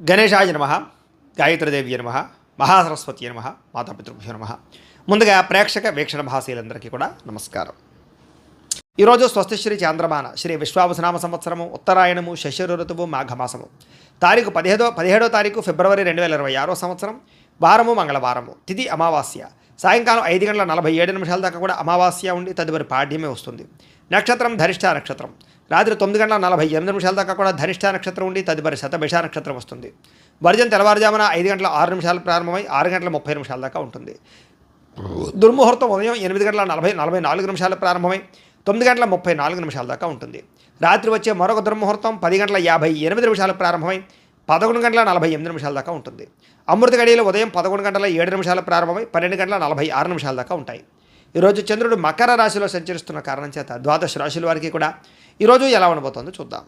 గణేశాయ నమః, గాయత్రీదేవి నమః, మహాసరస్వతి నమః, మాతాపితృభ్యో నమః. ముందుగా ప్రేక్షక వీక్షణ భాషలందరికీ కూడా నమస్కారం. ఈరోజు స్వస్తిశ్రీ చాంద్రమాన శ్రీ విశ్వావసనామ సంవత్సరము ఉత్తరాయణము శశిర ఋతువు మాఘమాసము తారీఖు 17వ తారీఖు ఫిబ్రవరి 2026 సంవత్సరం వారము మంగళవారము తిథి అమావాస్య సాయంకాలం 5:47 దాకా కూడా అమావాస్య ఉండి తదుపరి పాడ్యమే వస్తుంది. నక్షత్రం ధనిష్ఠ నక్షత్రం రాత్రి 9:48 దాకా కూడా ధనిష్ఠ నక్షత్రం ఉండి తదుపరి శతభిష నక్షత్రం వస్తుంది. వర్జం తెల్లవారుజామున 5:06 ప్రారంభమై 6:30 దాకా ఉంటుంది. దుర్ముహూర్తం ఉదయం 8:44 ప్రారంభమై 9:34 దాకా ఉంటుంది. రాత్రి వచ్చే మరొక దుర్ముహూర్తం 10:58 ప్రారంభమై 11:48 దాకా ఉంటుంది. అమృత గడియలు ఉదయం 11:07 ప్రారంభమై 12:46 దాకా ఉంటాయి. ఈరోజు చంద్రుడు మకర రాశిలో సంచరిస్తున్న కారణం చేత ద్వాదశ రాశుల వారికి కూడా ఈరోజు ఎలా ఉండబోతుందో చూద్దాం.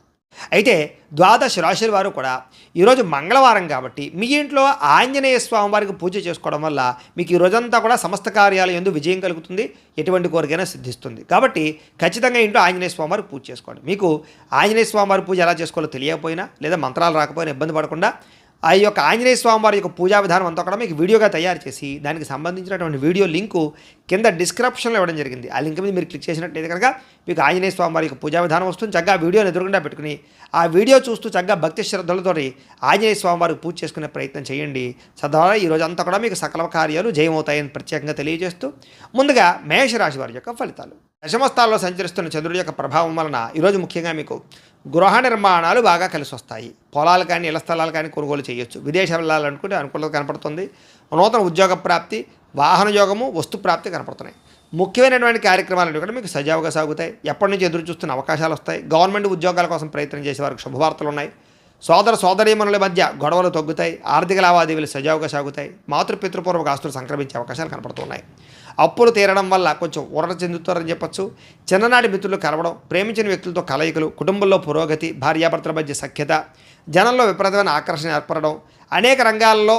అయితే ద్వాదశ రాశుల వారు కూడా ఈరోజు మంగళవారం కాబట్టి మీ ఇంట్లో ఆంజనేయ స్వామి వారికి పూజ చేసుకోవడం వల్ల మీకు ఈ రోజంతా కూడా సమస్త కార్యాలు యందు విజయం కలుగుతుంది, ఎటువంటి కోరికైనా సిద్ధిస్తుంది. కాబట్టి ఖచ్చితంగా ఇంట్లో ఆంజనేయ స్వామి వారికి పూజ చేసుకోండి. మీకు ఆంజనేయ స్వామి వారి పూజ ఎలా చేసుకోవాలో తెలియకపోయినా లేదా మంత్రాలు రాకపోయినా ఇబ్బంది పడకుండా ఆ యొక్క ఆంజనేయ స్వామి వారి యొక్క పూజా విధానం అంతా కూడా మీకు వీడియోగా తయారు చేసి దానికి సంబంధించినటువంటి వీడియో లింకు కింద డిస్క్రిప్షన్లో ఇవ్వడం జరిగింది. ఆ లింక్ మీద మీరు క్లిక్ చేసినట్లయితే కనుక మీకు ఆంజనేయ స్వామి వారి యొక్క పూజా విధానం వస్తుంది. చక్కగా వీడియోని ఎదురుగుండా పెట్టుకుని ఆ వీడియో చూస్తూ చక్కగా భక్తి శ్రద్ధలతో ఆంజనేయ స్వామి వారికి పూజ చేసుకునే ప్రయత్నం చేయండి. తద్వారా ఈ రోజు అంతా కూడా మీకు సకల కార్యాలు జయమవుతాయని ప్రత్యేకంగా తెలియజేస్తూ ముందుగా మేషరాశి వారి యొక్క ఫలితాలు. దశమస్థానంలో సంచరిస్తున్న చంద్రుడి యొక్క ప్రభావం వలన ఈరోజు ముఖ్యంగా మీకు గృహ నిర్మాణాలు బాగా కలిసి వస్తాయి. పొలాలు కానీ ఇళ్ల స్థలాలు కానీ కొనుగోలు చేయొచ్చు. విదేశాలు వెళ్ళాలనుకుంటే అనుకూలత కనపడుతుంది. నూతన ఉద్యోగ ప్రాప్తి, వాహన యోగము, వస్తు ప్రాప్తి కనపడుతున్నాయి. ముఖ్యమైనటువంటి కార్యక్రమాలు కూడా మీకు సజావుగా సాగుతాయి. ఎప్పటి నుంచి ఎదురు చూస్తున్న అవకాశాలు వస్తాయి. గవర్నమెంట్ ఉద్యోగాల కోసం ప్రయత్నం చేసే వారికి శుభవార్తలు ఉన్నాయి. సోదరీమణుల మధ్య గొడవలు తగ్గుతాయి. ఆర్థిక లావాదేవీలు సజావుగా సాగుతాయి. మాతృపితృపూర్వక ఆస్తులు సంక్రమించే అవకాశాలు కనపడుతున్నాయి. అప్పులు తీరడం వల్ల కొంచెం ఊరట చెందుతారని చెప్పచ్చు. చిన్ననాటి మిత్రులు కలవడం, ప్రేమించిన వ్యక్తులతో కలయికలు, కుటుంబంలో పురోగతి, భార్యాభర్తల మధ్య సఖ్యత, జనంలో విపరీతమైన ఆకర్షణ ఏర్పడడం, అనేక రంగాల్లో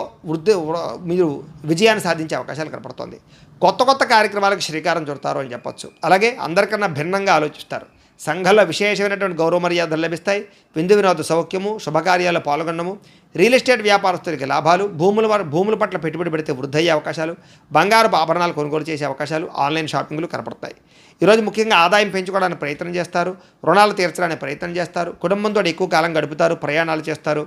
మీరు విజయాన్ని సాధించే అవకాశాలు కనపడుతుంది. కొత్త కార్యక్రమాలకు శ్రీకారం చుడతారు అని చెప్పచ్చు. అలాగే అందరికన్నా భిన్నంగా ఆలోచిస్తారు. సంఘంలో విశేషమైనటువంటి గౌరవ మర్యాదలు లభిస్తాయి. విందు వినోద సౌఖ్యము, శుభకార్యాల్లో పాల్గొనడము, రియల్ ఎస్టేట్ వ్యాపారస్తులకి లాభాలు, భూముల పట్ల పెట్టుబడి పెడితే వృద్ధయ్యే అవకాశాలు, బంగారపు ఆభరణాలు కొనుగోలు చేసే అవకాశాలు, ఆన్లైన్ షాపింగ్లు కనపడతాయి. ఈరోజు ముఖ్యంగా ఆదాయం పెంచుకోవడానికి ప్రయత్నం చేస్తారు. రుణాలు తీర్చడానికి ప్రయత్నం చేస్తారు. కుటుంబంతో ఎక్కువ కాలం గడుపుతారు. ప్రయాణాలు చేస్తారు.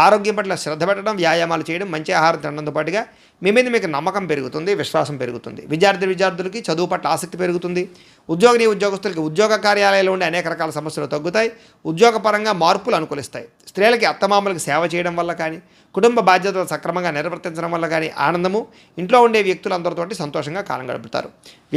ఆరోగ్యం పట్ల శ్రద్ధ పెట్టడం, వ్యాయామాలు చేయడం, మంచి ఆహారం తినడంతో పాటుగా మీ మీద మీకు నమ్మకం పెరుగుతుంది, విశ్వాసం పెరుగుతుంది. విద్యార్థులకి చదువు పట్ల ఆసక్తి పెరుగుతుంది. ఉద్యోగస్తులకి ఉద్యోగ కార్యాలయాల్లో ఉండే అనేక రకాల సమస్యలు తగ్గుతాయి. ఉద్యోగపరంగా మార్పులు అనుకూలిస్తాయి. స్త్రీలకి అత్తమామలకు సేవ చేయడం వల్ల కానీ, కుటుంబ బాధ్యతలు సక్రమంగా నిర్వర్తించడం వల్ల కానీ ఆనందము, ఇంట్లో ఉండే వ్యక్తులందరితోటి సంతోషంగా కాలం గడుపుతారు.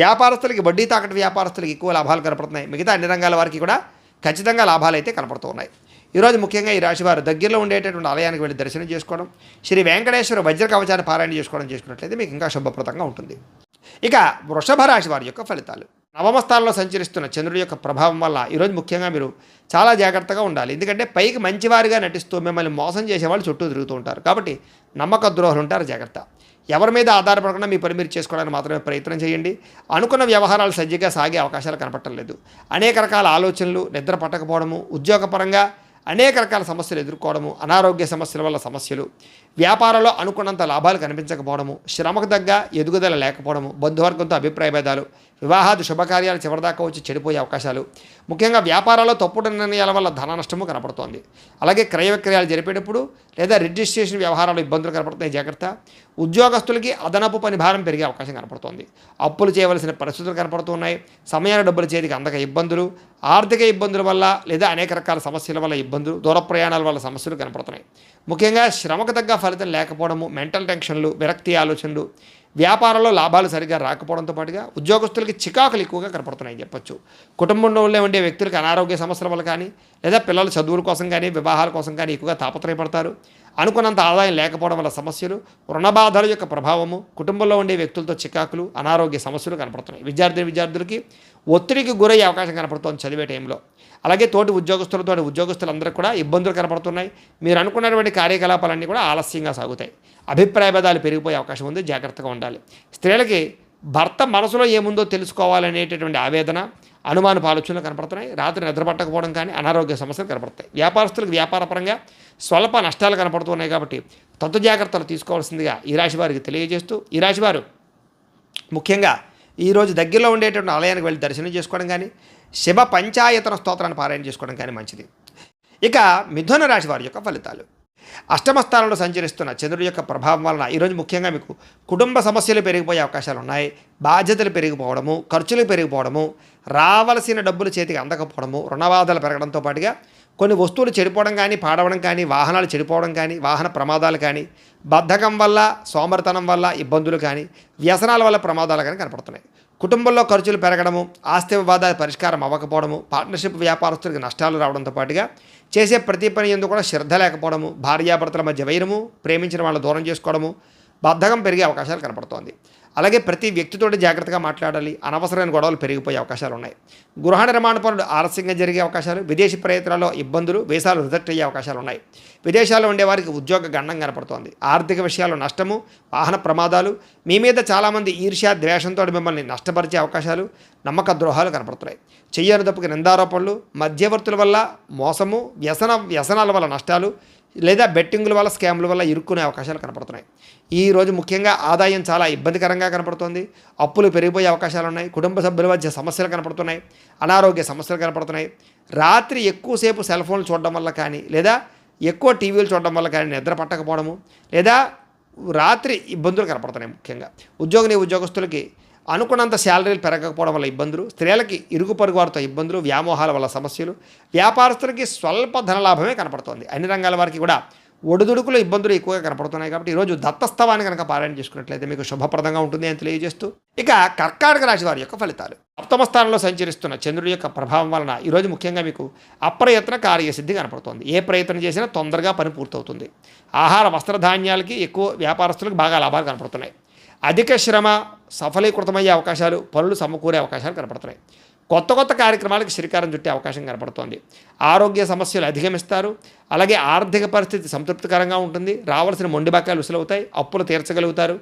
వ్యాపారస్తులకి వడ్డీ తాకట్టు వ్యాపారస్తులకి ఎక్కువ లాభాలు కనపడుతున్నాయి. మిగతా అన్ని రంగాల వారికి కూడా ఖచ్చితంగా లాభాలు అయితే కనపడుతూ ఉన్నాయి. ఈరోజు ముఖ్యంగా ఈ రాశివారు దగ్గరలో ఉండేటటువంటి ఆలయానికి వెళ్ళి దర్శనం చేసుకోవడం, శ్రీ వెంకటేశ్వర వజ్ర కవచాన్ని పారాయణ చేసుకున్నట్లయితే మీకు ఇంకా శుభప్రదంగా ఉంటుంది. ఇక వృషభ రాశి వారి యొక్క ఫలితాలు. నవమ స్థానంలో సంచరిస్తున్న చంద్రుడి యొక్క ప్రభావం వల్ల ఈరోజు ముఖ్యంగా మీరు చాలా జాగ్రత్తగా ఉండాలి. ఎందుకంటే పైకి మంచివారిగా నటిస్తూ మిమ్మల్ని మోసం చేసేవాళ్ళు చుట్టూ తిరుగుతూ ఉంటారు. కాబట్టి నమ్మక ద్రోహులు ఉంటారు, జాగ్రత్త. ఎవరి మీద ఆధారపడకుండా మీ పని మీరు చేసుకోవడానికి మాత్రమే ప్రయత్నం చేయండి. అనుకున్న వ్యవహారాలు సజ్జగా సాగే అవకాశాలు కనపడటం లేదు. అనేక రకాల ఆలోచనలు, నిద్ర పట్టకపోవడము, ఉద్యోగపరంగా అనేక రకాల సమస్యలు ఎదుర్కోవడము, అనారోగ్య సమస్యల వల్ల సమస్యలు, వ్యాపారంలో అనుకున్నంత లాభాలు కనిపించకపోవడము, శ్రమకు తగ్గ ఎదుగుదల లేకపోవడము, బంధువర్గంతో అభిప్రాయ భేదాలు, వివాహాది శుభకార్యాలు చివరిదాకా వచ్చి చెడిపోయే అవకాశాలు, ముఖ్యంగా వ్యాపారాల్లో తప్పుడు నిర్ణయాల వల్ల ధన నష్టము కనపడుతోంది. అలాగే క్రయ విక్రయాలు జరిపేటప్పుడు లేదా రిజిస్ట్రేషన్ వ్యవహారాలు ఇబ్బందులు కనపడుతున్నాయి, జాగ్రత్త. ఉద్యోగస్తులకి అదనపు పని భారం పెరిగే అవకాశం కనపడుతోంది. అప్పులు చేయవలసిన పరిస్థితులు కనపడుతున్నాయి. సమయాన్ని డబ్బులు చేతికి అందక ఇబ్బందులు, ఆర్థిక ఇబ్బందుల వల్ల లేదా అనేక రకాల సమస్యల వల్ల ఇబ్బందులు, దూర ప్రయాణాల వల్ల సమస్యలు కనపడుతున్నాయి. ముఖ్యంగా శ్రమకు తగ్గ ఫలితం లేకపోవడము, మెంటల్ టెన్షన్లు, విరక్తి ఆలోచనలు, వ్యాపారంలో లాభాలు సరిగ్గా రాకపోవడంతో పాటుగా ఉద్యోగస్తులకి చికాకులు ఎక్కువగా కనపడుతున్నాయని చెప్పొచ్చు. కుటుంబంలో ఉండే వ్యక్తులకి అనారోగ్య సమస్యల వల్ల కానీ లేదా పిల్లల చదువుల కోసం కానీ వివాహాల కోసం కానీ ఎక్కువగా తాపత్రయపడతారు. అనుకున్నంత ఆదాయం లేకపోవడం వల్ల సమస్యలు, రుణబాధల యొక్క ప్రభావము, కుటుంబంలో ఉండే వ్యక్తులతో చికాకులు, అనారోగ్య సమస్యలు కనపడుతున్నాయి. విద్యార్థులకి ఒత్తిడికి గురయ్యే అవకాశం కనపడుతోంది చదివే టైంలో. అలాగే ఉద్యోగస్తులందరికీ కూడా ఇబ్బందులు కనపడుతున్నాయి. మీరు అనుకున్నటువంటి కార్యకలాపాలన్నీ కూడా ఆలస్యంగా సాగుతాయి. అభిప్రాయ భేదాలు పెరిగిపోయే అవకాశం ఉంది, జాగ్రత్తగా ఉండాలి. స్త్రీలకి భర్త మనసులో ఏముందో తెలుసుకోవాలనేటటువంటి ఆవేదన, అనుమానపు ఆలోచనలు కనపడుతున్నాయి. రాత్రి నిద్ర పట్టకపోవడం కానీ అనారోగ్య సమస్యలు కనపడతాయి. వ్యాపారస్తులకు వ్యాపారపరంగా స్వల్ప నష్టాలు కనపడుతున్నాయి కాబట్టి తత్తు జాగ్రత్తలు తీసుకోవాల్సిందిగా ఈ రాశి వారికి తెలియజేస్తూ, ఈ రాశివారు ముఖ్యంగా ఈరోజు దగ్గరలో ఉండేటువంటి ఆలయానికి వెళ్ళి దర్శనం చేసుకోవడం కానీ, శివ పంచాయతన స్తోత్రాన్ని పారాయణ చేసుకోవడం కానీ మంచిది. ఇక మిథున రాశి వారి యొక్క ఫలితాలు. అష్టమ స్థానంలో సంచరిస్తున్న చంద్రుడి యొక్క ప్రభావం వలన ఈరోజు ముఖ్యంగా మీకు కుటుంబ సమస్యలు పెరిగిపోయే అవకాశాలు ఉన్నాయి. బాధ్యతలు పెరిగిపోవడము, ఖర్చులు పెరిగిపోవడము, రావలసిన డబ్బులు చేతికి అందకపోవడము, రుణబాధలు పెరగడంతో పాటుగా కొన్ని వస్తువులు చెడిపోవడం కానీ, పాడవడం కానీ, వాహనాలు చెడిపోవడం కానీ, వాహన ప్రమాదాలు కానీ, బద్ధకం వల్ల, సోమరితనం వల్ల ఇబ్బందులు కానీ, వ్యసనాల వల్ల ప్రమాదాలు కానీ కనపడుతున్నాయి. కుటుంబంలో ఖర్చులు పెరగడము, ఆస్తి వివాదాల పరిష్కారం అవ్వకపోవడము, పార్ట్నర్షిప్ వ్యాపారస్తులకు నష్టాలు రావడంతో పాటుగా చేసే ప్రతి పని ఎందుకు కూడా శ్రద్ధ లేకపోవడము, భార్యాభర్తల మధ్య వైరము, ప్రేమించిన వాళ్ళని దూరం చేసుకోవడము, బద్ధకం పెరిగే అవకాశాలు కనపడుతోంది. అలాగే ప్రతి వ్యక్తితోటి జాగ్రత్తగా మాట్లాడాలి. అనవసరమైన గొడవలు పెరిగిపోయే అవకాశాలు ఉన్నాయి. గృహ నిర్మాణ పనులు ఆలస్యంగా జరిగే అవకాశాలు, విదేశీ ప్రయత్నాల్లో ఇబ్బందులు, వీసాలు రిజెక్ట్ అయ్యే అవకాశాలు ఉన్నాయి. విదేశాల్లో ఉండేవారికి ఉద్యోగ గండం కనపడుతోంది. ఆర్థిక విషయాల్లో నష్టము, వాహన ప్రమాదాలు, మీ మీద చాలామంది ఈర్ష్య ద్వేషంతో మిమ్మల్ని నష్టపరిచే అవకాశాలు, నమ్మక ద్రోహాలు కనపడుతున్నాయి. చెయ్యని తప్పుకి నిందారోపణలు, మధ్యవర్తుల వల్ల మోసము, వ్యసనాల వల్ల నష్టాలు, లేదా బెట్టింగుల వల్ల స్కామ్ల వల్ల ఇరుక్కునే అవకాశాలు కనపడుతున్నాయి. ఈరోజు ముఖ్యంగా ఆదాయం చాలా ఇబ్బందికరంగా కనపడుతుంది. అప్పులు పెరిగిపోయే అవకాశాలు ఉన్నాయి. కుటుంబ సభ్యుల మధ్య సమస్యలు కనపడుతున్నాయి. అనారోగ్య సమస్యలు కనపడుతున్నాయి. రాత్రి ఎక్కువసేపు సెల్ ఫోన్లు చూడడం వల్ల కానీ, లేదా ఎక్కువ టీవీలు చూడడం వల్ల కానీ నిద్ర పట్టకపోవడము, లేదా రాత్రి ఇబ్బందులు కనపడుతున్నాయి. ముఖ్యంగా ఉద్యోగస్తులకి అనుకున్నంత శాలరీలు పెరగకపోవడం వల్ల ఇబ్బందులు, స్త్రీలకి ఇరుగు పొరుగు వారితో ఇబ్బందులు, వ్యామోహాల వల్ల సమస్యలు, వ్యాపారస్తులకి స్వల్ప ధనలాభమే కనపడుతోంది. అన్ని రంగాల వారికి కూడా ఒడిదుడుకులు ఇబ్బందులు ఎక్కువగా కనపడుతున్నాయి. కాబట్టి ఈరోజు దత్తస్తవాన్ని కనుక పారాయణ చేసుకున్నట్లయితే మీకు శుభప్రదంగా ఉంటుంది అని తెలియజేస్తూ, ఇక కర్కాటక రాశి వారి యొక్క ఫలితాలు. సప్తమ స్థానంలో సంచరిస్తున్న చంద్రుడి యొక్క ప్రభావం వలన ఈరోజు ముఖ్యంగా మీకు అప్రయత్న కార్యసిద్ధి కనపడుతోంది. ఏ ప్రయత్నం చేసినా తొందరగా పని పూర్తవుతుంది. ఆహార వస్త్రధాన్యాలకి ఎక్కువ వ్యాపారస్తులకు బాగా లాభాలు కనపడుతున్నాయి. అధిక శ్రమ సఫలీకృతమయ్యే అవకాశాలు, పనులు సమకూరే అవకాశాలు కనపడుతున్నాయి. కొత్త కార్యక్రమాలకు శ్రీకారం చుట్టే అవకాశం కనపడుతోంది. ఆరోగ్య సమస్యలు అధిగమిస్తారు. అలాగే ఆర్థిక పరిస్థితి సంతృప్తికరంగా ఉంటుంది. రావాల్సిన మొండి బకాయిలు విసులవుతాయి. అప్పులు తీర్చగలుగుతారు.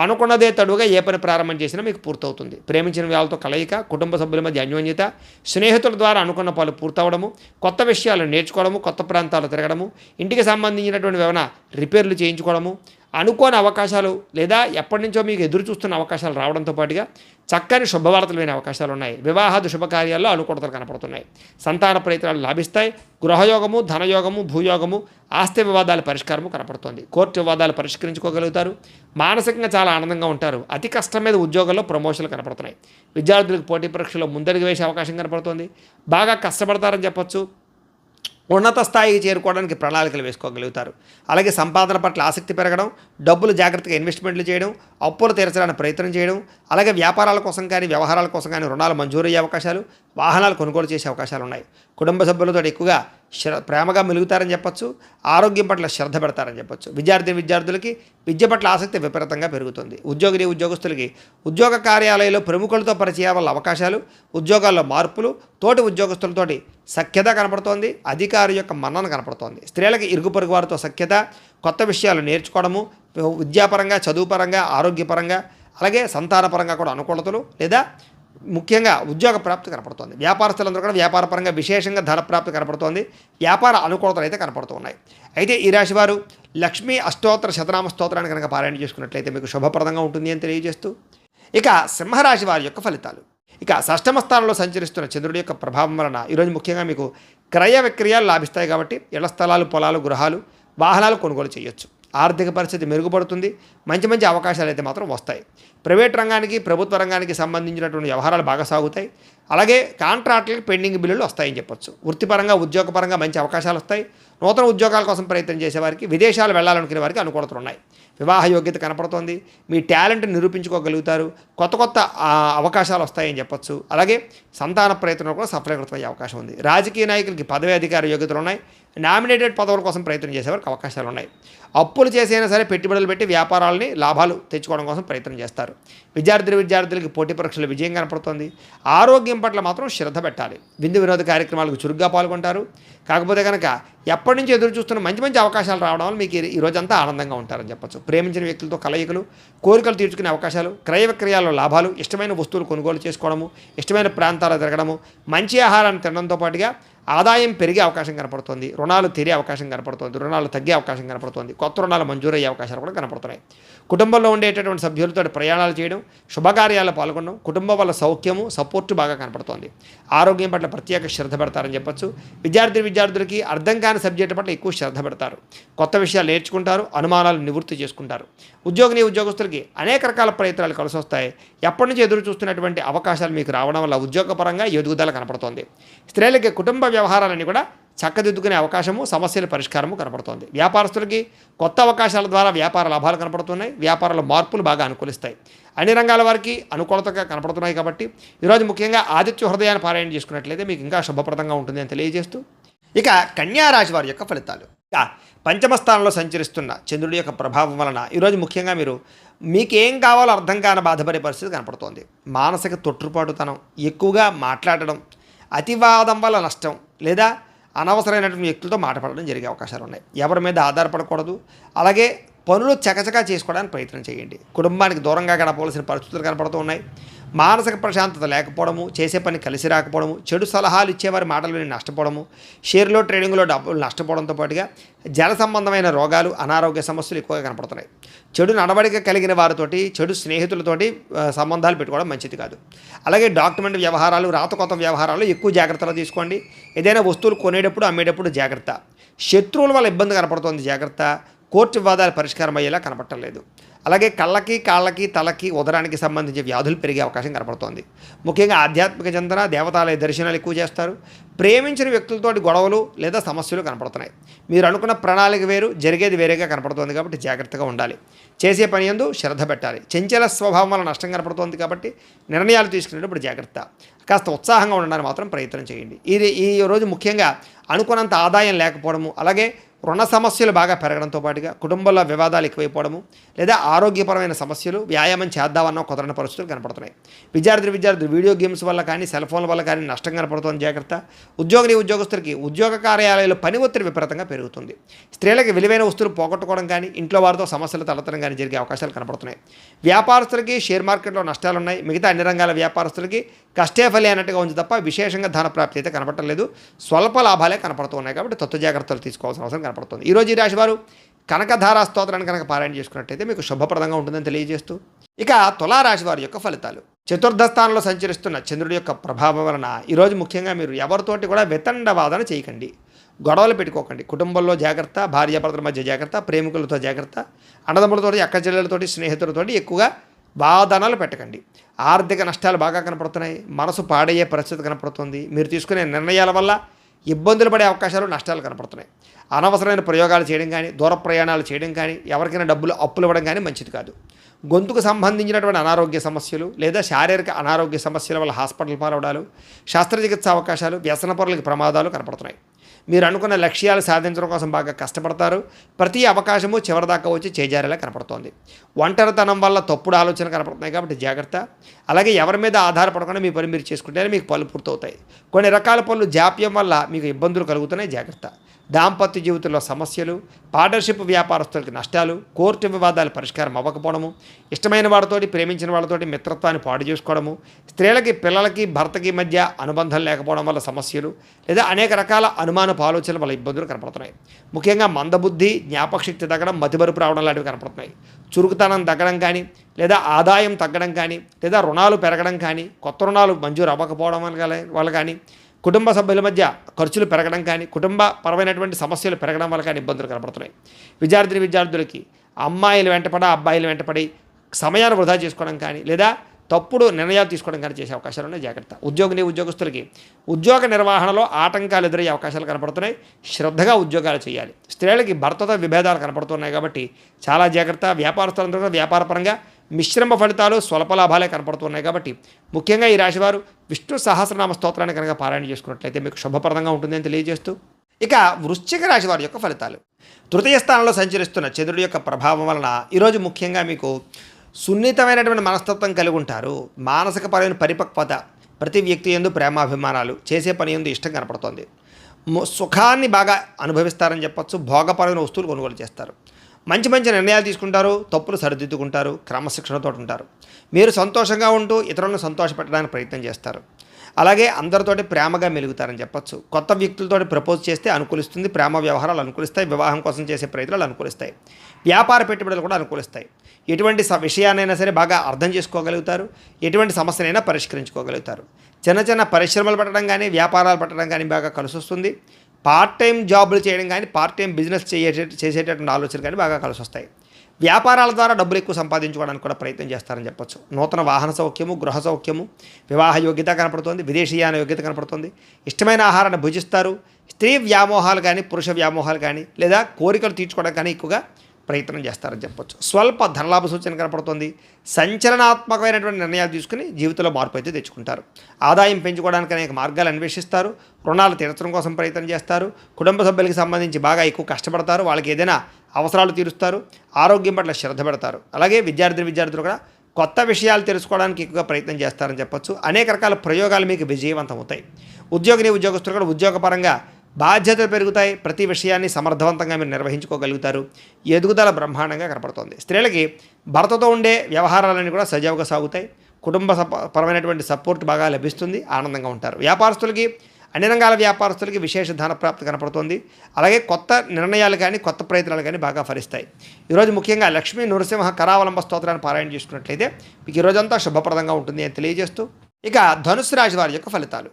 అనుకున్నదే తడుగా ఏ పని ప్రారంభం చేసినా మీకు పూర్తవుతుంది. ప్రేమించిన వాళ్ళతో కలయిక, కుటుంబ సభ్యుల మధ్య అన్యోన్యత, స్నేహితుల ద్వారా అనుకున్న పనులు పూర్తవడము, కొత్త విషయాలు నేర్చుకోవడము, కొత్త ప్రాంతాలు తిరగడము, ఇంటికి సంబంధించినటువంటి ఏమైనా రిపేర్లు చేయించుకోవడము, అనుకోని అవకాశాలు లేదా ఎప్పటి నుంచో మీకు ఎదురు చూస్తున్న అవకాశాలు రావడంతో పాటుగా చక్కని శుభవార్తలు వినే అవకాశాలు ఉన్నాయి. వివాహాది శుభకార్యాల్లో అనుకూలతలు కనపడుతున్నాయి. సంతాన ప్రయత్నాలు లాభిస్తాయి. గృహయోగము, ధనయోగము, భూయోగము, ఆస్తి వివాదాల పరిష్కారము కనపడుతుంది. కోర్టు వివాదాలు పరిష్కరించుకోగలుగుతారు. మానసికంగా చాలా ఆనందంగా ఉంటారు. అతి కష్టం మీద ఉద్యోగాల్లో ప్రమోషన్లు కనపడుతున్నాయి. విద్యార్థులకు పోటీ పరీక్షలో ముందడుగు వేసే అవకాశం కనపడుతుంది. బాగా కష్టపడతారని చెప్పొచ్చు. ఉన్నత స్థాయికి చేరుకోవడానికి ప్రణాళికలు వేసుకోగలుగుతారు. అలాగే సంపాదన పట్ల ఆసక్తి పెరగడం, డబ్బులు జాగ్రత్తగా ఇన్వెస్ట్మెంట్లు చేయడం, అప్పులు తీర్చడానికి ప్రయత్నం చేయడం, అలాగే వ్యాపారాల కోసం కానీ వ్యవహారాల కోసం కానీ రుణాలు మంజూరయ్యే అవకాశాలు, వాహనాలు కొనుగోలు చేసే అవకాశాలు ఉన్నాయి. కుటుంబ సభ్యులతో ఎక్కువగా ప్రేమగా మెలుగుతారని చెప్పొచ్చు. ఆరోగ్యం పట్ల శ్రద్ధ పెడతారని చెప్పొచ్చు. విద్యార్థులకి విద్య పట్ల ఆసక్తి విపరీతంగా పెరుగుతుంది. ఉద్యోగస్తులకి ఉద్యోగ కార్యాలయంలో ప్రముఖులతో పరిచయాల వల్ల అవకాశాలు, ఉద్యోగాల్లో మార్పులు, తోటి ఉద్యోగస్తులతోటి సఖ్యత కనపడుతోంది. అధికారి యొక్క మన్నన కనపడుతోంది. స్త్రీలకి ఇరుగు పొరుగు వారితో సఖ్యత, కొత్త విషయాలు నేర్చుకోవడము, విద్యాపరంగా, చదువుపరంగా, ఆరోగ్యపరంగా, అలాగే సంతానపరంగా కూడా అనుకూలతలు లేదా ముఖ్యంగా ఉద్యోగ ప్రాప్తి కనపడుతోంది. వ్యాపారస్తులందరూ కూడా వ్యాపారపరంగా విశేషంగా ధన ప్రాప్తి కనపడుతోంది. వ్యాపార అనుకూలతలు అయితే కనపడుతున్నాయి. అయితే ఈ రాశివారు లక్ష్మీ అష్టోత్తర శతనామ స్తోత్రాన్ని కనుక పారాయణ చేసుకున్నట్లయితే మీకు శుభప్రదంగా ఉంటుంది అని తెలియజేస్తూ, ఇక సింహరాశి వారి యొక్క ఫలితాలు. ఇక షష్టమ స్థానంలో సంచరిస్తున్న చంద్రుడి యొక్క ప్రభావం వలన ఈరోజు ముఖ్యంగా మీకు క్రయ విక్రయాలు లాభిస్తాయి. కాబట్టి ఇళ్ల స్థలాలు, పొలాలు, గృహాలు, వాహనాలు కొనుగోలు చేయొచ్చు. ఆర్థిక పరిస్థితి మెరుగుపడుతుంది. మంచి అవకాశాలు అయితే మాత్రం వస్తాయి. ప్రైవేట్ రంగానికి, ప్రభుత్వ రంగానికి సంబంధించినటువంటి వ్యవహారాలు బాగా సాగుతాయి. అలాగే కాంట్రాక్టులకి పెండింగ్ బిల్లులు వస్తాయని చెప్పొచ్చు. వృత్తిపరంగా, ఉద్యోగపరంగా మంచి అవకాశాలు వస్తాయి. నూతన ఉద్యోగాల కోసం ప్రయత్నం చేసేవారికి, విదేశాలు వెళ్ళాలనుకునే వారికి అనుకూలతలు ఉన్నాయి. వివాహ యోగ్యత కనపడుతోంది. మీ టాలెంట్ నిరూపించుకోగలుగుతారు. కొత్త అవకాశాలు వస్తాయని చెప్పొచ్చు. అలాగే సంతాన ప్రయత్నం కూడా సఫలీకృతమయ్యే అవకాశం ఉంది. రాజకీయ నాయకులకి పదవి అధికార యోగ్యతలు ఉన్నాయి. నామినేటెడ్ పదవుల కోసం ప్రయత్నం చేసేవారికి అవకాశాలు ఉన్నాయి. అప్పులు చేసైనా సరే పెట్టుబడులు పెట్టి వ్యాపారాలని లాభాలు తెచ్చుకోవడం కోసం ప్రయత్నం చేస్తారు. విద్యార్థులకి పోటీ పరీక్షలు విజయం కనపడుతుంది. ఆరోగ్యం పట్ల మాత్రం శ్రద్ధ పెట్టాలి. విందు వినోద కార్యక్రమాలకు చురుగ్గా పాల్గొంటారు. కాకపోతే కనుక ఎప్పటి నుంచి ఎదురు చూస్తున్న మంచి మంచి అవకాశాలు రావడం వల్ల మీకు ఈ రోజంతా ఆనందంగా ఉంటారని చెప్పచ్చు. ప్రేమించిన వ్యక్తులతో కలయికలు, కోరికలు తీర్చుకునే అవకాశాలు, క్రయ విక్రయాల్లో లాభాలు, ఇష్టమైన వస్తువులు కొనుగోలు చేసుకోవడము, ఇష్టమైన ప్రాంతాలు తిరగడము, మంచి ఆహారాన్ని తినడంతో పాటుగా ఆదాయం పెరిగే అవకాశం కనపడుతుంది. రుణాలు తీరే అవకాశం కనపడుతుంది. రుణాలు తగ్గే అవకాశం కనపడుతుంది. కొత్త రుణాలు మంజూరయ్యే అవకాశాలు కూడా కనపడుతున్నాయి. కుటుంబంలో ఉండేటటువంటి సభ్యులతో ప్రయాణాలు చేయడం, శుభకార్యాల్లో పాల్గొనడం, కుటుంబం వల్ల సౌఖ్యము, సపోర్టు బాగా కనపడుతోంది. ఆరోగ్యం పట్ల ప్రత్యేక శ్రద్ధ పెడతారని చెప్పచ్చు. విద్యార్థులకి అర్థం కాని సబ్జెక్టు పట్ల ఎక్కువ శ్రద్ధ పెడతారు. కొత్త విషయాలు నేర్చుకుంటారు. అనుమానాలు నివృత్తి చేసుకుంటారు. ఉద్యోగస్తులకి అనేక రకాల ప్రయత్నాలు కలిసి వస్తాయి. ఎప్పటి నుంచి ఎదురు చూస్తున్నటువంటి అవకాశాలు మీకు రావడం వల్ల ఉద్యోగపరంగా ఎదుగుదల కనపడుతోంది. స్త్రీలకి కుటుంబ వ్యవహారాలన్నీ కూడా చక్కదిద్దుకునే అవకాశము, సమస్యల పరిష్కారము కనపడుతోంది. వ్యాపారస్తులకి కొత్త అవకాశాల ద్వారా వ్యాపార లాభాలు కనపడుతున్నాయి. వ్యాపారాల మార్పులు బాగా అనుకూలిస్తాయి. అన్ని రంగాల వారికి అనుకూలతగా కనపడుతున్నాయి. కాబట్టి ఈరోజు ముఖ్యంగా ఆదిత్య హృదయాన్ని పారాయణ చేసుకున్నట్లయితే మీకు ఇంకా శుభప్రదంగా ఉంటుంది అని తెలియజేస్తూ, ఇక కన్యా రాశి వారి యొక్క ఫలితాలు. ఇక పంచమ స్థానంలో సంచరిస్తున్న చంద్రుడి యొక్క ప్రభావం వలన ఈరోజు ముఖ్యంగా మీకేం కావాలో అర్థం కాని బాధపడే పరిస్థితి కనపడుతోంది. మానసిక తొట్టుపాటుతనం, ఎక్కువగా మాట్లాడడం, అతివాదం వల్ల నష్టం లేదా అనవసరమైనటువంటి వ్యక్తులతో మాట్లాడడం జరిగే అవకాశాలు ఉన్నాయి. ఎవరి మీద ఆధారపడకూడదు. అలాగే పనులు చకచకా చేసుకోవడానికి ప్రయత్నం చేయండి. కుటుంబానికి దూరంగా గడపవలసిన పరిస్థితులు కనపడుతూ ఉన్నాయి. మానసిక ప్రశాంతత లేకపోవడము, చేసే పని కలిసి రాకపోవడము, చెడు సలహాలు ఇచ్చేవారి మాటలు విని నష్టపోవడము, షేర్లో ట్రేడింగ్లో డబ్బులు నష్టపోవడంతో పాటుగా జల సంబంధమైన రోగాలు, అనారోగ్య సమస్యలు ఎక్కువగా కనపడుతున్నాయి. చెడు నడవడిక కలిగిన వారితోటి, చెడు స్నేహితులతోటి సంబంధాలు పెట్టుకోవడం మంచిది కాదు. అలాగే డాక్యుమెంట్ వ్యవహారాలు, రాతకొత్త వ్యవహారాలు ఎక్కువ జాగ్రత్తలు తీసుకోండి. ఏదైనా వస్తువులు కొనేటప్పుడు, అమ్మేటప్పుడు జాగ్రత్త. శత్రువుల వల్ల ఇబ్బంది కనపడుతోంది, జాగ్రత్త. కోర్టు వివాదాలు పరిష్కారం అయ్యేలా కనపట్టలేదు. అలాగే కళ్ళకి, కాళ్ళకి, తలకి, ఉదరానికి సంబంధించి వ్యాధులు పెరిగే అవకాశం కనపడుతోంది. ముఖ్యంగా ఆధ్యాత్మిక చింతన, దేవతాలయ దర్శనాలు ఎక్కువ చేస్తారు. ప్రేమించిన వ్యక్తులతోటి గొడవలు లేదా సమస్యలు కనపడుతున్నాయి. మీరు అనుకున్న ప్రణాళిక వేరు, జరిగేది వేరేగా కనపడుతోంది. కాబట్టి జాగ్రత్తగా ఉండాలి. చేసే పని యందు శ్రద్ధ పెట్టాలి. చంచల స్వభావం వల్ల నష్టం కనపడుతోంది. కాబట్టి నిర్ణయాలు తీసుకునేటప్పుడు జాగ్రత్త. కాస్త ఉత్సాహంగా ఉండడానికి మాత్రం ప్రయత్నం చేయండి. ఈ రోజు ముఖ్యంగా అనుకున్నంత ఆదాయం లేకపోవడము, అలాగే రుణ సమస్యలు బాగా పెరగడంతో పాటుగా కుటుంబంలో వివాదాలు ఎక్కువైపోవడము లేదా ఆరోగ్యపరమైన సమస్యలు, వ్యాయామం చేద్దామన్న కుదరని పరిస్థితులు కనపడుతున్నాయి. విద్యార్థులు వీడియో గేమ్స్ వల్ల కానీ, సెల్ ఫోన్ల వల్ల కానీ నష్టం కనపడుతుంది, జాగ్రత్త. ఉద్యోగస్తులకి ఉద్యోగ కార్యాలయాల్లో పని ఒత్తిడి విపరీతంగా పెరుగుతుంది. స్త్రీలకి విలువైన వస్తువులు పోగొట్టుకోవడం కానీ, ఇంట్లో వారితో సమస్యలు తలెత్తడం కానీ జరిగే అవకాశాలు కనపడుతున్నాయి. వ్యాపారస్తులకి షేర్ మార్కెట్లో నష్టాలు ఉన్నాయి. మిగతా అన్ని రంగాల వ్యాపారస్తులకి కష్టే ఫలి అన్నట్టుగా ఉంది తప్ప విశేషంగా ధన ప్రాప్తి అయితే కనపడలేదు. స్వల్ప లాభాలే కనపడుతున్నాయి. కాబట్టి తత్వ జాగ్రత్తలు తీసుకోవాల్సిన అవసరం కనపడుతుంది. ఈరోజు ఈ రాశి వారు కనకధారా స్తోత్రాన్ని కనుక పారాయణ చేసుకున్నట్టయితే మీకు శుభప్రదంగా ఉంటుందని తెలియజేస్తూ, ఇక తులారాశి వారి యొక్క ఫలితాలు. చతుర్థ స్థానంలో సంచరిస్తున్న చంద్రుడి యొక్క ప్రభావం వలన ఈరోజు ముఖ్యంగా మీరు ఎవరితోటి కూడా వితండవాదన చేయకండి. గొడవలు పెట్టుకోకండి. కుటుంబంలో జాగ్రత్త, భార్యాభర్తల మధ్య జాగ్రత్త, ప్రేమికులతో జాగ్రత్త, అన్నదమ్ములతోటి, అక్క చెల్లెలతోటి, స్నేహితులతోటి ఎక్కువగా వాదనలు పెట్టకండి. ఆర్థిక నష్టాలు బాగా కనపడుతున్నాయి. మనసు పాడయ్యే పరిస్థితి కనపడుతుంది. మీరు తీసుకునే నిర్ణయాల వల్ల ఇబ్బందులు పడే అవకాశాలు, నష్టాలు కనపడుతున్నాయి. అనవసరమైన ప్రయోగాలు చేయడం కానీ, దూర ప్రయాణాలు చేయడం కానీ, ఎవరికైనా అప్పులు ఇవ్వడం కానీ మంచిది కాదు. గొంతుకు సంబంధించినటువంటి అనారోగ్య సమస్యలు లేదా శారీరక అనారోగ్య సమస్యల వల్ల హాస్పిటల్ పాలవడాలు, శస్త్రచికిత్స అవకాశాలు, వ్యసనపరులకి ప్రమాదాలు కనపడుతున్నాయి. మీరు అనుకున్న లక్ష్యాలు సాధించడం కోసం బాగా కష్టపడతారు. ప్రతి అవకాశము చివరిదాకా వచ్చి చేజారేలా కనపడుతోంది. ఒంటరితనం వల్ల తప్పుడు ఆలోచనలు కనపడుతున్నాయి. కాబట్టి జాగ్రత్త. అలాగే ఎవరి మీద ఆధారపడకుండా మీ పని మీరు చేసుకుంటేనే మీకు పనులు పూర్తవుతాయి. కొన్ని రకాల పనులు జాప్యం వల్ల మీకు ఇబ్బందులు కలుగుతున్నాయి, జాగ్రత్త. దాంపత్య జీవితంలో సమస్యలు, పార్ట్నర్షిప్ వ్యాపారస్తులకి నష్టాలు, కోర్టు వివాదాలు పరిష్కారం అవ్వకపోవడము, ఇష్టమైన వాళ్ళతోటి, ప్రేమించిన వాళ్ళతోటి మిత్రత్వాన్ని పాడు చేసుకోవడము, స్త్రీలకి, పిల్లలకి, భర్తకి మధ్య అనుబంధం లేకపోవడం వల్ల సమస్యలు లేదా అనేక రకాల అనుమానపు ఆలోచనల వల్ల ఇబ్బందులు కనపడుతున్నాయి. ముఖ్యంగా మందబుద్ధి, జ్ఞాపకశక్తి తగ్గడం, మతిమరుపు రావడం లాంటివి కనపడుతున్నాయి. చురుకుతనం తగ్గడం కానీ లేదా ఆదాయం తగ్గడం కానీ లేదా రుణాలు పెరగడం కానీ, కొత్త రుణాలు మంజూరు అవ్వకపోవడం వల్ల కానీ, కుటుంబ సభ్యుల మధ్య ఖర్చులు పెరగడం కానీ, కుటుంబ పరమైనటువంటి సమస్యలు పెరగడం వల్ల కానీ ఇబ్బందులు కనపడుతున్నాయి. విద్యార్థులకి అమ్మాయిలు వెంటపడి, అబ్బాయిలు వెంటపడి సమయాన్ని వృధా చేసుకోవడం కానీ లేదా తప్పుడు నిర్ణయాలు తీసుకోవడం కానీ చేసే అవకాశాలు ఉన్నాయి, జాగ్రత్త. ఉద్యోగస్తులకి ఉద్యోగ నిర్వహణలో ఆటంకాలు ఎదురయ్యే అవకాశాలు కనపడుతున్నాయి. శ్రద్ధగా ఉద్యోగాలు చేయాలి. స్త్రీలకి భర్తతో విభేదాలు కనపడుతున్నాయి. కాబట్టి చాలా జాగ్రత్త. వ్యాపారస్తులందరూ కూడా వ్యాపారపరంగా మిశ్రమ ఫలితాలు, స్వల్ప లాభాలే కనపడుతున్నాయి. కాబట్టి ముఖ్యంగా ఈ రాశివారు విష్ణు సహస్రనామ స్తోత్రాన్ని కనుక పారాయణ చేసుకున్నట్లయితే మీకు శుభప్రదంగా ఉంటుందని తెలియజేస్తూ, ఇక వృశ్చిక రాశి వారి యొక్క ఫలితాలు. తృతీయ స్థానంలో సంచరిస్తున్న చంద్రుడి యొక్క ప్రభావం వలన ఈరోజు ముఖ్యంగా మీకు సున్నితమైనటువంటి మనస్తత్వం కలిగి ఉంటారు. మానసిక పరమైన పరిపక్వత, ప్రతి వ్యక్తి యందు ప్రేమాభిమానాలు, చేసే పని యందు ఇష్టం కనపడుతోంది. సుఖాన్ని బాగా అనుభవిస్తారని చెప్పచ్చు. భోగపరమైన వస్తువులు కొనుగోలు చేస్తారు. మంచి మంచి నిర్ణయాలు తీసుకుంటారు. తప్పులు సరిదిద్దుకుంటారు. క్రమశిక్షణతో ఉంటారు. మీరు సంతోషంగా ఉంటూ ఇతరులను సంతోషపెట్టడానికి ప్రయత్నం చేస్తారు. అలాగే అందరితోటి ప్రేమగా మెలుగుతారని చెప్పచ్చు. కొత్త వ్యక్తులతో ప్రపోజ్ చేస్తే అనుకూలిస్తుంది. ప్రేమ వ్యవహారాలు అనుకూలిస్తాయి. వివాహం కోసం చేసే ప్రయత్నాలు అనుకూలిస్తాయి. వ్యాపార పెట్టుబడులు కూడా అనుకూలిస్తాయి. ఎటువంటి విషయాన్నైనా సరే బాగా అర్థం చేసుకోగలుగుతారు. ఎటువంటి సమస్యనైనా పరిష్కరించుకోగలుగుతారు. చిన్న చిన్న పరిశ్రమలు పెట్టడం కానీ వ్యాపారాలు పెట్టడం కానీ బాగా కలిసి వస్తుంది. పార్ట్ టైం జాబులు చేయడం కానీ పార్ట్ టైం బిజినెస్ చేసేటటువంటి ఆలోచనలు కానీ బాగా కలిసి వస్తాయి. వ్యాపారాల ద్వారా డబ్బులు ఎక్కువ సంపాదించుకోవడానికి కూడా ప్రయత్నం చేస్తారని చెప్పచ్చు. నూతన వాహన సౌఖ్యము, గృహ సౌఖ్యము, వివాహ యోగ్యత కనపడుతుంది. విదేశీయాన యోగ్యత కనపడుతుంది. ఇష్టమైన ఆహారాన్ని భుజిస్తారు. స్త్రీ వ్యామోహాలు కానీ పురుష వ్యామోహాలు కానీ లేదా కోరికలు తీర్చుకోవడానికి కానీ ఎక్కువగా ప్రయత్నం చేస్తారని చెప్పొచ్చు. స్వల్ప ధనలాభ సూచన కనపడుతుంది. సంచలనాత్మకమైనటువంటి నిర్ణయాలు తీసుకుని జీవితంలో మార్పు అయితే తెచ్చుకుంటారు. ఆదాయం పెంచుకోవడానికి అనేక మార్గాలు అన్వేషిస్తారు. రుణాలు తీర్చడం కోసం ప్రయత్నం చేస్తారు. కుటుంబ సభ్యులకి సంబంధించి బాగా ఎక్కువ కష్టపడతారు. వాళ్ళకి ఏదైనా అవసరాలు తీరుస్తారు. ఆరోగ్యం పట్ల శ్రద్ధ పెడతారు. అలాగే విద్యార్థులు కూడా కొత్త విషయాలు తెలుసుకోవడానికి ఎక్కువగా ప్రయత్నం చేస్తారని చెప్పొచ్చు. అనేక రకాల ప్రయోగాలు మీకు విజయవంతం అవుతాయి. ఉద్యోగస్తులు కూడా ఉద్యోగపరంగా బాధ్యతలు పెరుగుతాయి. ప్రతి విషయాన్ని సమర్థవంతంగా మీరు నిర్వహించుకోగలుగుతారు. ఎదుగుదల బ్రహ్మాండంగా కనపడుతుంది. స్త్రీలకి భర్తతో ఉండే వ్యవహారాలన్నీ కూడా సజావుగా సాగుతాయి. కుటుంబ పరమైనటువంటి సపోర్ట్ బాగా లభిస్తుంది. ఆనందంగా ఉంటారు. అన్ని రంగాల వ్యాపారస్తులకి విశేష ధనప్రాప్తి కనపడుతుంది. అలాగే కొత్త నిర్ణయాలు కానీ కొత్త ప్రయత్నాలు కానీ బాగా ఫలిస్తాయి. ఈరోజు ముఖ్యంగా లక్ష్మీ నృసింహ కరావలంబ స్తోత్రాన్ని పారాయణ చేసుకున్నట్లయితే మీకు ఈరోజంతా శుభప్రదంగా ఉంటుంది అని తెలియజేస్తూ ఇక ధనుసు రాశి వారి యొక్క ఫలితాలు.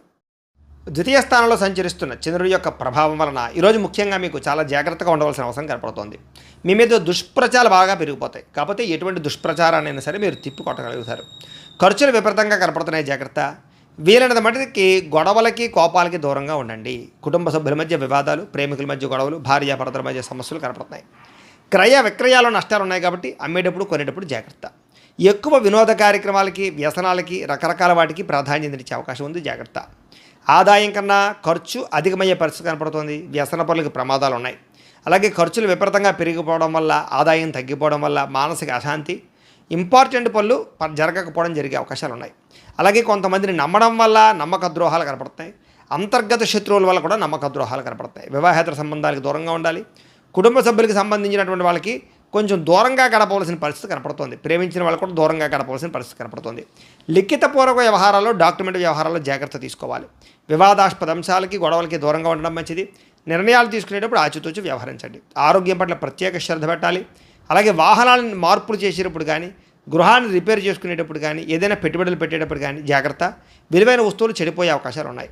ద్వితీయ స్థానంలో సంచరిస్తున్న చంద్రుడి యొక్క ప్రభావం వలన ఈరోజు ముఖ్యంగా మీకు చాలా జాగ్రత్తగా ఉండవలసిన అవసరం కనపడుతోంది. మీ మీద దుష్ప్రచారాలు బాగా పెరిగిపోతాయి. కాకపోతే ఎటువంటి దుష్ప్రచారాన్నైనా సరే మీరు తిప్పికొట్టగలుగుతారు. ఖర్చులు విపరీతంగా కనపడుతున్నాయి. జాగ్రత్త. వీలైనంత మటుకి గొడవలకి కోపాలకి దూరంగా ఉండండి. కుటుంబ సభ్యుల మధ్య వివాదాలు, ప్రేమికుల మధ్య గొడవలు, భార్యాభర్తల మధ్య సమస్యలు కనపడుతున్నాయి. క్రయ విక్రయాలు నష్టాలు ఉన్నాయి కాబట్టి అమ్మేటప్పుడు కొనేటప్పుడు జాగ్రత్త. ఎక్కువ వినోద కార్యక్రమాలకి, వ్యసనాలకి, రకరకాల వాటికి ప్రాధాన్యతనిచ్చే అవకాశం ఉంది. జాగ్రత్త. ఆదాయం కన్నా ఖర్చు అధికమయ్యే పరిస్థితి కనపడుతుంది. వ్యసన పనులకు ప్రమాదాలు ఉన్నాయి. అలాగే ఖర్చులు విపరీతంగా పెరిగిపోవడం వల్ల, ఆదాయం తగ్గిపోవడం వల్ల మానసిక అశాంతి, ఇంపార్టెంట్ పనులు జరగకపోవడం జరిగే అవకాశాలు ఉన్నాయి. అలాగే కొంతమందిని నమ్మడం వల్ల నమ్మక ద్రోహాలు కనపడుతున్నాయి. అంతర్గత శత్రువుల వల్ల కూడా నమ్మక ద్రోహాలు కనపడతాయి. వివాహేతర సంబంధాలకు దూరంగా ఉండాలి. కుటుంబ సభ్యులకు సంబంధించినటువంటి వాళ్ళకి కొంచెం దూరంగా గడపవలసిన పరిస్థితి కనపడుతుంది. ప్రేమించిన వాళ్ళు కూడా దూరంగా గడపవలసిన పరిస్థితి కనపడుతుంది. లిఖితపూర్వక వ్యవహారాల్లో, డాక్యుమెంట్ వ్యవహారాల్లో జాగ్రత్త తీసుకోవాలి. వివాదాస్పద అంశాలకి, గొడవలకి దూరంగా ఉండడం మంచిది. నిర్ణయాలు తీసుకునేటప్పుడు ఆచితూచి వ్యవహరించండి. ఆరోగ్యం పట్ల ప్రత్యేక శ్రద్ధ పెట్టాలి. అలాగే వాహనాలను మార్పులు చేసేటప్పుడు కానీ, గృహాన్ని రిపేర్ చేసుకునేటప్పుడు కానీ, ఏదైనా పెట్టుబడులు పెట్టేటప్పుడు కానీ జాగ్రత్త. విలువైన వస్తువులు చెడిపోయే అవకాశాలు ఉన్నాయి.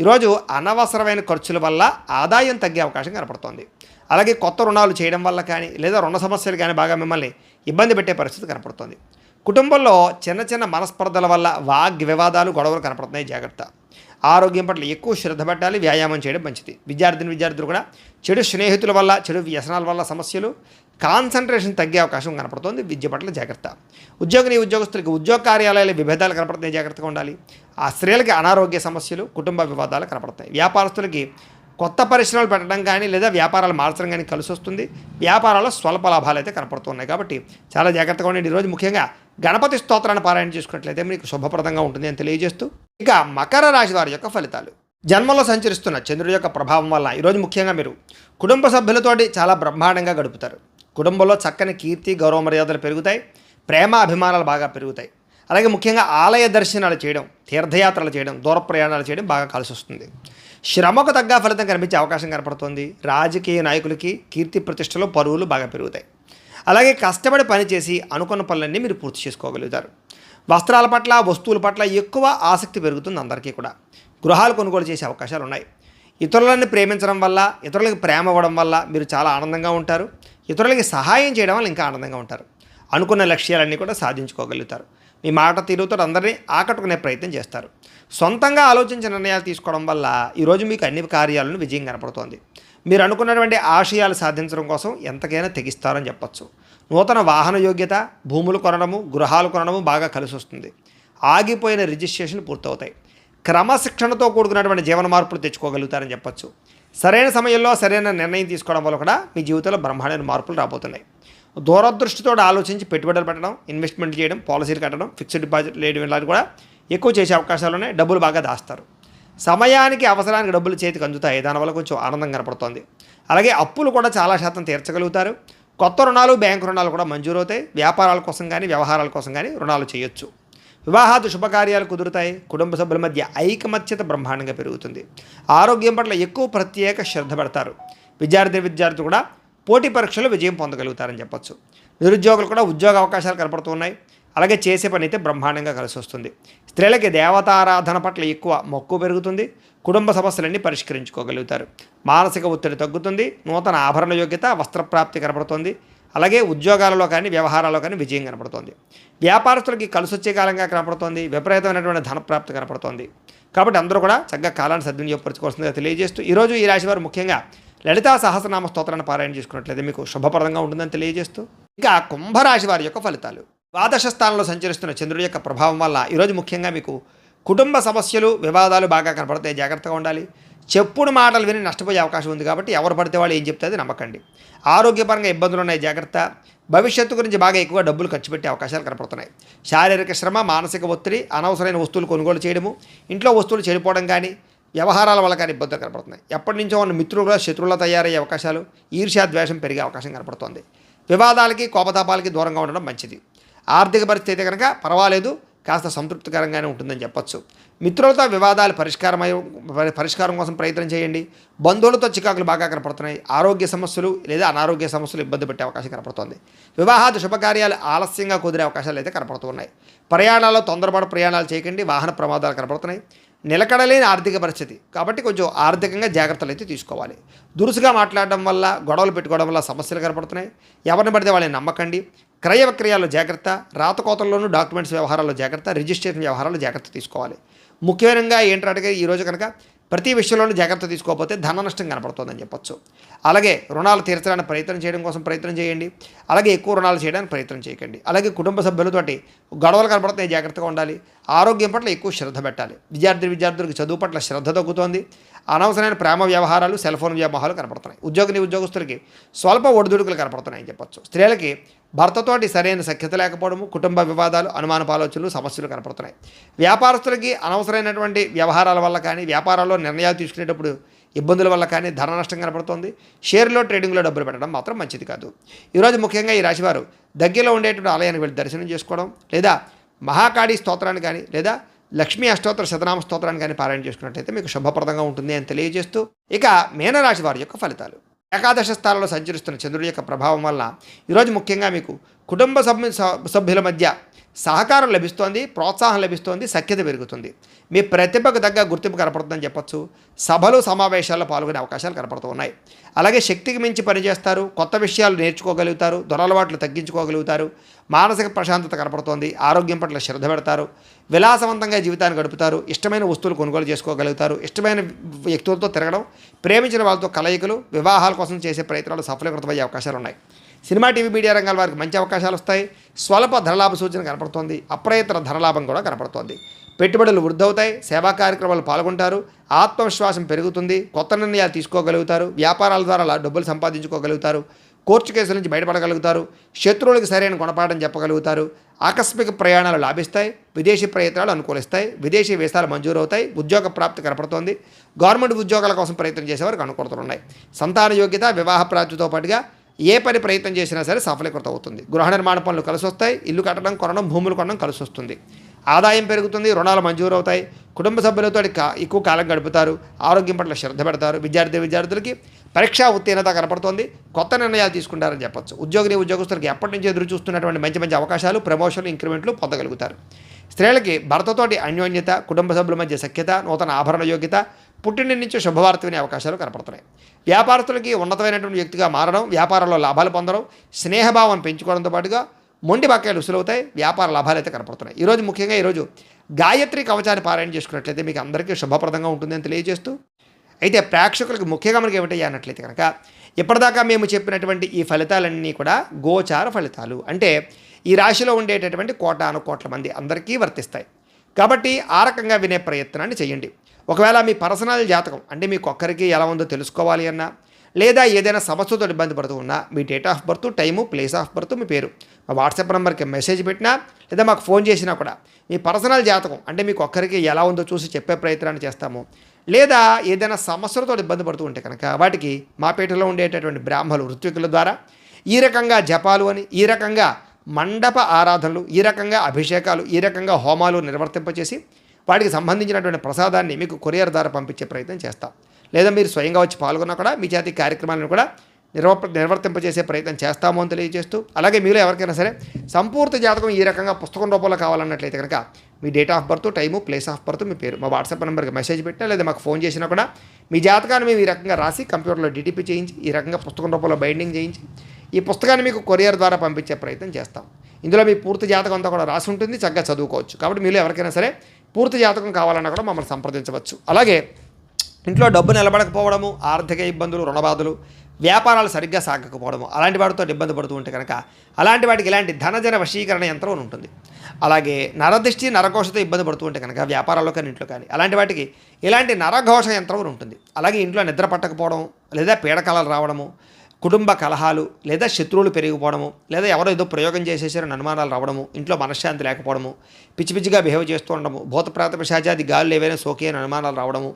ఈరోజు అనవసరమైన ఖర్చుల వల్ల ఆదాయం తగ్గే అవకాశం కనపడుతోంది. అలాగే కొత్త రుణాలు చేయడం వల్ల కానీ లేదా రుణ సమస్యలు కానీ బాగా మిమ్మల్ని ఇబ్బంది పెట్టే పరిస్థితి కనపడుతుంది. కుటుంబంలో చిన్న చిన్న మనస్పర్ధల వల్ల వివాదాలు, గొడవలు కనపడుతున్నాయి. జాగ్రత్త. ఆరోగ్యం పట్ల ఎక్కువ శ్రద్ధ పెట్టాలి. వ్యాయామం చేయడం మంచిది. విద్యార్థులు కూడా చెడు స్నేహితుల వల్ల, చెడు వ్యసనాల వల్ల సమస్యలు, కాన్సన్ట్రేషన్ తగ్గే అవకాశం కనపడుతుంది. విద్య పట్ల జాగ్రత్త. ఉద్యోగస్తులకి ఉద్యోగ కార్యాలయాల విభేదాలు కనపడుతున్నాయి. జాగ్రత్తగా ఉండాలి. ఆ స్త్రీలకి అనారోగ్య సమస్యలు, కుటుంబ వివాదాలు కనపడతాయి. వ్యాపారస్తులకి కొత్త పరిశ్రమలు పెట్టడం కానీ లేదా వ్యాపారాలు మార్చడం కానీ కలిసి వస్తుంది. వ్యాపారాల్లో స్వల్ప లాభాలు అయితే కనపడుతున్నాయి కాబట్టి చాలా జాగ్రత్తగా ఉండండి. ఈరోజు ముఖ్యంగా గణపతి స్తోత్రాన్ని పారాయణ చేసుకున్నట్లయితే మీకు శుభప్రదంగా ఉంటుంది అని తెలియజేస్తూ ఇక మకర రాశి వారి యొక్క ఫలితాలు. జన్మలో సంచరిస్తున్న చంద్రుడి యొక్క ప్రభావం వల్ల ఈరోజు ముఖ్యంగా మీరు కుటుంబ సభ్యులతోటి చాలా బ్రహ్మాండంగా గడుపుతారు. కుటుంబంలో చక్కని కీర్తి, గౌరవ మర్యాదలు పెరుగుతాయి. ప్రేమ అభిమానాలు బాగా పెరుగుతాయి. అలాగే ముఖ్యంగా ఆలయ దర్శనాలు చేయడం, తీర్థయాత్రలు చేయడం, దూర ప్రయాణాలు చేయడం బాగా కలిసి వస్తుంది. శ్రమకు తగ్గ ఫలితం కనిపించే అవకాశం కనపడుతుంది. రాజకీయ నాయకులకి కీర్తి ప్రతిష్టలు, పరువులు బాగా పెరుగుతాయి. అలాగే కష్టపడి పనిచేసి అనుకున్న పనులన్నీ మీరు పూర్తి చేసుకోగలుగుతారు. వస్త్రాల పట్ల, వస్తువుల పట్ల ఎక్కువ ఆసక్తి పెరుగుతుంది అందరికీ కూడా. గృహాలు కొనుగోలు చేసే అవకాశాలు ఉన్నాయి. ఇతరులని ప్రేమించడం వల్ల, ఇతరులకి ప్రేమ ఇవ్వడం వల్ల మీరు చాలా ఆనందంగా ఉంటారు. ఇతరులకి సహాయం చేయడం వల్ల ఇంకా ఆనందంగా ఉంటారు. అనుకున్న లక్ష్యాలన్నీ కూడా సాధించుకోగలుగుతారు. మీ మాట తీరుతో అందరినీ ఆకట్టుకునే ప్రయత్నం చేస్తారు. సొంతంగా ఆలోచించిన నిర్ణయాలు తీసుకోవడం వల్ల ఈరోజు మీకు అన్ని కార్యాలను విజయం కనపడుతోంది. మీరు అనుకున్నటువంటి ఆశయాలు సాధించడం కోసం ఎంతకైనా తెగిస్తారని చెప్పచ్చు. నూతన వాహన యోగ్యత, భూములు కొనడము, గృహాలు కొనడము బాగా కలిసి వస్తుంది. ఆగిపోయిన రిజిస్ట్రేషన్ పూర్తవుతాయి. క్రమశిక్షణతో కూడుకున్నటువంటి జీవన మార్పులు తెచ్చుకోగలుగుతారని చెప్పచ్చు. సరైన సమయంలో సరైన నిర్ణయం తీసుకోవడం వల్ల కూడా మీ జీవితంలో బ్రహ్మాండమైన మార్పులు రాబోతున్నాయి. దూరదృష్టితో ఆలోచించి పెట్టుబడులు పెట్టడం, ఇన్వెస్ట్మెంట్ చేయడం, పాలసీలు కట్టడం, ఫిక్స్డ్ డిపాజిట్ వేయడం ఇలాంటి కూడా ఎక్కువ చేసే అవకాశాలు ఉన్నాయి. డబ్బులు బాగా దాస్తారు. సమయానికి అవసరానికి డబ్బులు చేతికి అందుతాయి, దానివల్ల కొంచెం ఆనందం కనపడుతోంది. అలాగే అప్పులు కూడా చాలా శాతం తీర్చగలుగుతారు. కొత్త రుణాలు, బ్యాంకు రుణాలు కూడా మంజూరవుతాయి. వ్యాపారాల కోసం కానీ వ్యవహారాల కోసం కానీ రుణాలు చేయొచ్చు. వివాహాది శుభకార్యాలు కుదురుతాయి. కుటుంబ సభ్యుల మధ్య ఐకమత్యత బ్రహ్మాండంగా పెరుగుతుంది. ఆరోగ్యం పట్ల ఎక్కువ ప్రత్యేక శ్రద్ధ పెడతారు. విద్యార్థులు కూడా పోటీ పరీక్షలో విజయం పొందగలుగుతారని చెప్పొచ్చు. నిరుద్యోగులు కూడా ఉద్యోగ అవకాశాలు కనపడుతున్నాయి. అలాగే చేసే పని అయితే బ్రహ్మాండంగా కలిసి వస్తుంది. స్త్రీలకి దేవతారాధన పట్ల ఎక్కువ మక్కువ పెరుగుతుంది. కుటుంబ సమస్యలన్నీ పరిష్కరించుకోగలుగుతారు. మానసిక ఒత్తిడి తగ్గుతుంది. నూతన ఆభరణ యోగ్యత, వస్త్రప్రాప్తి కనపడుతుంది. అలాగే ఉద్యోగాలలో కానీ వ్యవహారాల్లో కానీ విజయం కనపడుతోంది. వ్యాపారస్తులకి కలిసి వచ్చే కాలంగా కనపడుతోంది. విపరీతమైనటువంటి ధనప్రాప్తి కనపడుతోంది. కాబట్టి అందరూ కూడా చక్కగా కాలాన్ని సద్వినియోగపరచుకోవాల్సిందిగా తెలియజేస్తూ ఈరోజు ఈ రాశి వారు ముఖ్యంగా లలితా సహస్రనామ స్తోత్రాన్ని పారాయణ చేసుకున్నట్లయితే మీకు శుభప్రదంగా ఉంటుందని తెలియజేస్తూ ఇక కుంభరాశి వారి యొక్క ఫలితాలు. ద్వాదశ స్థానంలో సంచరిస్తున్న చంద్రుడి యొక్క ప్రభావం వల్ల ఈరోజు ముఖ్యంగా మీకు కుటుంబ సమస్యలు, వివాదాలు బాగా కనపడతాయి. జాగ్రత్తగా ఉండాలి. చెప్పుడు మాటలు విని నష్టపోయే అవకాశం ఉంది. కాబట్టి ఎవరు పడితే వాళ్ళు ఏం చెప్తే అది నమ్మకండి. ఆరోగ్యపరంగా ఇబ్బందులు ఉన్నాయి, జాగ్రత్త. భవిష్యత్తు గురించి బాగా ఎక్కువ డబ్బులు ఖర్చు పెట్టే అవకాశాలు కనపడుతున్నాయి. శారీరక శ్రమ, మానసిక ఒత్తిడి, అనవసరమైన వస్తువులు కొనుగోలు చేయడము, ఇంట్లో వస్తువులు చెడిపోవడం కానీ, వ్యవహారాల వల్ల కానీ ఇబ్బందులు కనపడుతున్నాయి. ఎప్పటి నుంచో ఉన్న మిత్రులుగా శత్రువులా తయారయ్యే అవకాశాలు, ఈర్ష్యా ద్వేషం పెరిగే అవకాశం కనపడుతోంది. వివాదాలకి, కోపతాపాలకి దూరంగా ఉండడం మంచిది. ఆర్థిక పరిస్థితి కనుక పర్వాలేదు, కాస్త సంతృప్తికరంగానే ఉంటుందని చెప్పొచ్చు. మిత్రులతో వివాదాలు పరిష్కారం కోసం ప్రయత్నం చేయండి. బంధువులతో చికాకులు బాగా కనపడుతున్నాయి. ఆరోగ్య సమస్యలు లేదా అనారోగ్య సమస్యలు ఇబ్బంది పెట్టే అవకాశం కనపడుతుంది. వివాహాది శుభకార్యాలు ఆలస్యంగా కుదిరే అవకాశాలు అయితే కనపడుతున్నాయి. ప్రయాణాల్లో తొందరపాటు ప్రయాణాలు చేయకండి. వాహన ప్రమాదాలు కనపడుతున్నాయి. నిలకడలేని ఆర్థిక పరిస్థితి కాబట్టి కొంచెం ఆర్థికంగా జాగ్రత్తలు అయితే తీసుకోవాలి. దురుసుగా మాట్లాడడం వల్ల, గొడవలు పెట్టుకోవడం వల్ల సమస్యలు కనపడుతున్నాయి. ఎవరిని పడితే వాళ్ళని నమ్మకండి. క్రయ విక్రయాల్లో జాగ్రత్త. రాతకోతల్లోనూ డాక్యుమెంట్స్ వ్యవహారాల్లో జాగ్రత్త. రిజిస్ట్రేషన్ వ్యవహారాల్లో జాగ్రత్త తీసుకోవాలి. ముఖ్యంగా ఏంటంటే ఈరోజు కనుక ప్రతి విషయంలోనూ జాగ్రత్త తీసుకోకపోతే ధన నష్టం కనపడుతుందని చెప్పొచ్చు. అలాగే రుణాలు తీర్చడానికి ప్రయత్నం చేయడం కోసం ప్రయత్నం చేయండి. అలాగే ఎక్కువ రుణాలు చేయడానికి ప్రయత్నం చేయకండి. అలాగే కుటుంబ సభ్యులతోటి గొడవలు కనపడుతున్నాయి, జాగ్రత్తగా ఉండాలి. ఆరోగ్యం పట్ల ఎక్కువ శ్రద్ధ పెట్టాలి. విద్యార్థులకు చదువు పట్ల శ్రద్ధ తగ్గుతోంది. అనవసరమైన ప్రేమ వ్యవహారాలు, సెల్ ఫోన్ వ్యామోహాలు కనపడుతున్నాయి. ఉద్యోగస్తులకి స్వల్ప ఒడిదుడుకులు కనపడుతున్నాయని చెప్పొచ్చు. స్త్రీలకి భర్తతోటి సరైన సఖ్యత లేకపోవడము, కుటుంబ వివాదాలు, అనుమానపు ఆలోచనలు, సమస్యలు కనపడుతున్నాయి. వ్యాపారస్తులకి అనవసరమైనటువంటి వ్యవహారాల వల్ల కానీ, వ్యాపారాల్లో నిర్ణయాలు తీసుకునేటప్పుడు ఇబ్బందుల వల్ల కానీ ధన నష్టం కనపడుతుంది. షేర్లో, ట్రేడింగ్లో డబ్బులు పెట్టడం మాత్రం మంచిది కాదు. ఈరోజు ముఖ్యంగా ఈ రాశివారు దగ్గరలో ఉండేటువంటి ఆలయానికి వెళ్ళి దర్శనం చేసుకోవడం, లేదా మహాకాళీ స్తోత్రాన్ని కానీ, లేదా లక్ష్మీ అష్టోత్తర శతనామ స్తోత్రాన్ని కానీ పారాయణ చేసుకున్నట్లయితే మీకు శుభప్రదంగా ఉంటుంది అని తెలియజేస్తూ ఇక మీనరాశి వారి యొక్క ఫలితాలు. ఏకాదశ స్థానంలో సంచరిస్తున్న చంద్రుడి యొక్క ప్రభావం వల్ల ఈరోజు ముఖ్యంగా మీకు కుటుంబ సభ్యుల మధ్య సహకారం లభిస్తోంది, ప్రోత్సాహం లభిస్తోంది, సఖ్యత పెరుగుతుంది. మీ ప్రతిభకు తగ్గ గుర్తింపు కనపడుతుందని చెప్పొచ్చు. సభలు, సమావేశాల్లో పాల్గొనే అవకాశాలు కనపడుతూ ఉన్నాయి. అలాగే శక్తికి మించి పనిచేస్తారు. కొత్త విషయాలు నేర్చుకోగలుగుతారు. దురలవాట్లు తగ్గించుకోగలుగుతారు. మానసిక ప్రశాంతత కనపడుతోంది. ఆరోగ్యం పట్ల శ్రద్ధ పెడతారు. విలాసవంతంగా జీవితాన్ని గడుపుతారు. ఇష్టమైన వస్తువులు కొనుగోలు చేసుకోగలుగుతారు. ఇష్టమైన వ్యక్తులతో తిరగడం, ప్రేమించిన వాళ్ళతో కలయికలు, వివాహాల కోసం చేసే ప్రయత్నాలు సఫలీకృతమయ్యే అవకాశాలు ఉన్నాయి. సినిమా, టీవీ, మీడియా రంగాల వారికి మంచి అవకాశాలు వస్తాయి. స్వల్ప ధనలాభ సూచన కనపడుతోంది. అప్రయత్న ధనలాభం కూడా కనపడుతోంది. పెట్టుబడులు వృద్ధవుతాయి. సేవా కార్యక్రమాలు పాల్గొంటారు. ఆత్మవిశ్వాసం పెరుగుతుంది. కొత్త నిర్ణయాలు తీసుకోగలుగుతారు. వ్యాపారాల ద్వారా డబ్బులు సంపాదించుకోగలుగుతారు. కోర్టు కేసుల నుంచి బయటపడగలుగుతారు. శత్రువులకు సరైన గుణపాఠం చెప్పగలుగుతారు. ఆకస్మిక ప్రయాణాలు లాభిస్తాయి. విదేశీ ప్రయత్నాలు అనుకూలిస్తాయి. విదేశీ వీసాలు మంజూరవుతాయి. ఉద్యోగ ప్రాప్తి కనపడుతోంది. గవర్నమెంట్ ఉద్యోగాల కోసం ప్రయత్నం చేసేవారికి అనుకూలతలు ఉన్నాయి. సంతాన యోగ్యత, వివాహ ప్రాప్తితో పాటుగా ఏ పని ప్రయత్నం చేసినా సరే సఫలీకృతం అవుతుంది. గృహ నిర్మాణ పనులు కలిసి వస్తాయి. ఇల్లు కట్టడం, కొనడం, భూములు కొనడం కలిసి వస్తుంది. ఆదాయం పెరుగుతుంది. రుణాలు మంజూరు అవుతాయి. కుటుంబ సభ్యులతో ఎక్కువ కాలం గడుపుతారు. ఆరోగ్యం పట్ల శ్రద్ధ పెడతారు. విద్యార్థులకి పరీక్షా ఉత్తీర్ణత కనపడుతోంది. కొత్త నిర్ణయాలు తీసుకుంటారని చెప్పొచ్చు. ఉద్యోగస్తులకు ఎప్పటి నుంచి ఎదురు చూస్తున్నటువంటి మంచి అవకాశాలు, ప్రమోషన్లు, ఇంక్రిమెంట్లు పొందగలుగుతారు. స్త్రీలకి భర్తతోటి అన్యోన్యత, కుటుంబ సభ్యుల మధ్య సఖ్యత, నూతన ఆభరణ యోగ్యత, పుట్టిన నుంచి శుభవార్త వినే అవకాశాలు కనపడుతున్నాయి. వ్యాపారస్తులకి ఉన్నతమైనటువంటి వ్యక్తిగా మారడం, వ్యాపారంలో లాభాలు పొందడం, స్నేహభావం పెంచుకోవడంతో పాటుగా మొండి బకాయిలు ఉసులవుతాయి. వ్యాపార లాభాలు అయితే కనపడుతున్నాయి. ముఖ్యంగా ఈరోజు గాయత్రి కవచాన్ని పారాయణ చేసుకున్నట్లయితే మీకు అందరికీ శుభప్రదంగా ఉంటుందని తెలియజేస్తూ అయితే ప్రేక్షకులకు ముఖ్యంగా మనకి ఏమిటయ్యా అన్నట్లయితే కనుక ఇప్పటిదాకా మేము చెప్పినటువంటి ఈ ఫలితాలన్నీ కూడా గోచార ఫలితాలు, అంటే ఈ రాశిలో ఉండేటటువంటి కోట్ల మంది అందరికీ వర్తిస్తాయి. కాబట్టి ఆ రకంగా వినే ప్రయత్నాన్ని చేయండి. ఒకవేళ మీ పర్సనల్ జాతకం అంటే మీకు ఒక్కరికి ఎలా ఉందో తెలుసుకోవాలి అన్నా, లేదా ఏదైనా సమస్యతో ఇబ్బంది పడుతూ ఉన్నా మీ date of birth, time, place of birth, మీ పేరు మా వాట్సాప్ నెంబర్కి మెసేజ్ పెట్టినా లేదా మాకు ఫోన్ చేసినా కూడా మీ పర్సనల్ జాతకం అంటే మీకు ఒక్కరికి ఎలా ఉందో చూసి చెప్పే ప్రయత్నాన్ని చేస్తాము. లేదా ఏదైనా సమస్యలతో ఇబ్బంది పడుతూ ఉంటే కనుక వాటికి మా పేటలో ఉండేటటువంటి బ్రాహ్మలు ఋత్వికుల ద్వారా ఈ రకంగా జపాలు అని, ఈ రకంగా మండప ఆరాధనలు, ఈ రకంగా అభిషేకాలు, ఈ రకంగా హోమాలు నిర్వర్తింపచేసి వాటికి సంబంధించినటువంటి ప్రసాదాన్ని మీకు కొరియర్ ద్వారా పంపించే ప్రయత్నం చేస్తాం. లేదా మీరు స్వయంగా వచ్చి పాల్గొన్నా కూడా మీ చేతి కార్యక్రమాలను కూడా నిర్వర్తింపజేసే ప్రయత్నం చేస్తాము అని తెలియజేస్తూ, అలాగే మీలో ఎవరికైనా సరే సంపూర్తి జాతకం ఈ రకంగా పుస్తకం రూపంలో కావాలన్నట్లయితే కనుక మీ date of birth, time, place of birth, మీ పేరు మా వాట్సాప్ నెంబర్కి మెసేజ్ పెట్టినా లేదా మాకు ఫోన్ చేసినా కూడా మీ జాతకాన్ని మేము ఈ రకంగా రాసి కంప్యూటర్లో డిటిపి చేయించి ఈ రకంగా పుస్తకం రూపంలో బైండింగ్ చేయించి ఈ పుస్తకాన్ని మీకు కొరియర్ ద్వారా పంపించే ప్రయత్నం చేస్తాం. ఇందులో మీ పూర్తి జాతకం అంతా కూడా రాసి ఉంటుంది, చక్కగా చదువుకోవచ్చు. కాబట్టి మీలో ఎవరికైనా సరే పూర్తి జాతకం కావాలన్నా కూడా మమ్మల్ని సంప్రదించవచ్చు. అలాగే ఇంట్లో డబ్బు నిలబడకపోవడము, ఆర్థిక ఇబ్బందులు, రుణబాధలు, వ్యాపారాలు సరిగ్గా సాగకపోవడము, అలాంటి వాటితో ఇబ్బంది పడుతూ ఉంటే కనుక అలాంటి వాటికి ఇలాంటి ధనజన వశీకరణ యంత్రం ఉంటుంది. అలాగే నరదృష్టి, నరఘోషతో ఇబ్బంది పడుతూ ఉంటే కనుక వ్యాపారాల్లో కానీ ఇంట్లో కానీ అలాంటి వాటికి ఇలాంటి నరఘోష యంత్రం ఉంటుంది. అలాగే ఇంట్లో నిద్ర పట్టకపోవడం, లేదా పీడకలలు రావడము, కుటుంబ కలహాలు, లేదా శత్రువులు పెరిగిపోవడము, లేదా ఎవరో ఏదో ప్రయోగం చేసేసారని అనుమానాలు రావడము, ఇంట్లో మనశ్శాంతి లేకపోవడము, పిచ్చి పిచ్చిగా బిహేవ్ చేస్తూ ఉండడము, భూతప్రాత పిశాచాది గాలులు ఏవైనా సోకి అని అనుమానాలు రావడము,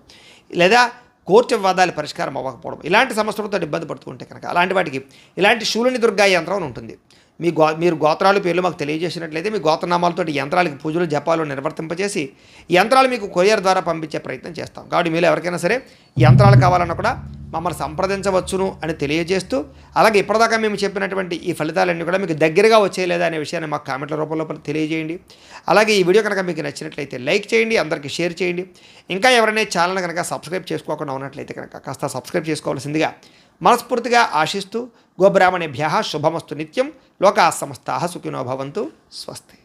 లేదా కోర్టు వివాదాలు పరిష్కారం అవ్వకపోవడం, ఇలాంటి సమస్యలతో ఇబ్బంది పడుతూ ఉంటే కనుక అలాంటి వాటికి ఇలాంటి శూలిని దుర్గా యంత్రం ఉంటుంది. మీరు గోత్రాలు పేర్లు మాకు తెలియజేసినట్లయితే మీ గోత్రనామాలతో యంత్రాలకి పూజలు జపాలు నిర్వర్తింపజేసి యంత్రాలు మీకు కొరియర్ ద్వారా పంపించే ప్రయత్నం చేస్తాం. కాబట్టి మీరు ఎవరికైనా సరే యంత్రాలు కావాలన్నా కూడా మమ్మల్ని సంప్రదించవచ్చును అని తెలియజేస్తూ, అలాగే ఇప్పటిదాకా మేము చెప్పినటువంటి ఈ ఫలితాలన్నీ కూడా మీకు దగ్గరగా వచ్చేయలేదా అనే విషయాన్ని మాకు కామెంట్ల రూపంలో తెలియజేయండి. అలాగే ఈ వీడియో కనుక మీకు నచ్చినట్లయితే లైక్ చేయండి, అందరికీ షేర్ చేయండి. ఇంకా ఎవరైనా ఛానల్ కనుక సబ్స్క్రైబ్ చేసుకోకుండా ఉన్నట్లయితే కనుక కాస్త సబ్స్క్రైబ్ చేసుకోవాల్సిందిగా మనస్ఫూర్తిగా ఆశిస్తూ, గోబ్రాహ్మణేభ్యః శుభమస్తు నిత్యం, లోకాః సమస్తాః సుఖినో భవంతు. స్వస్తి.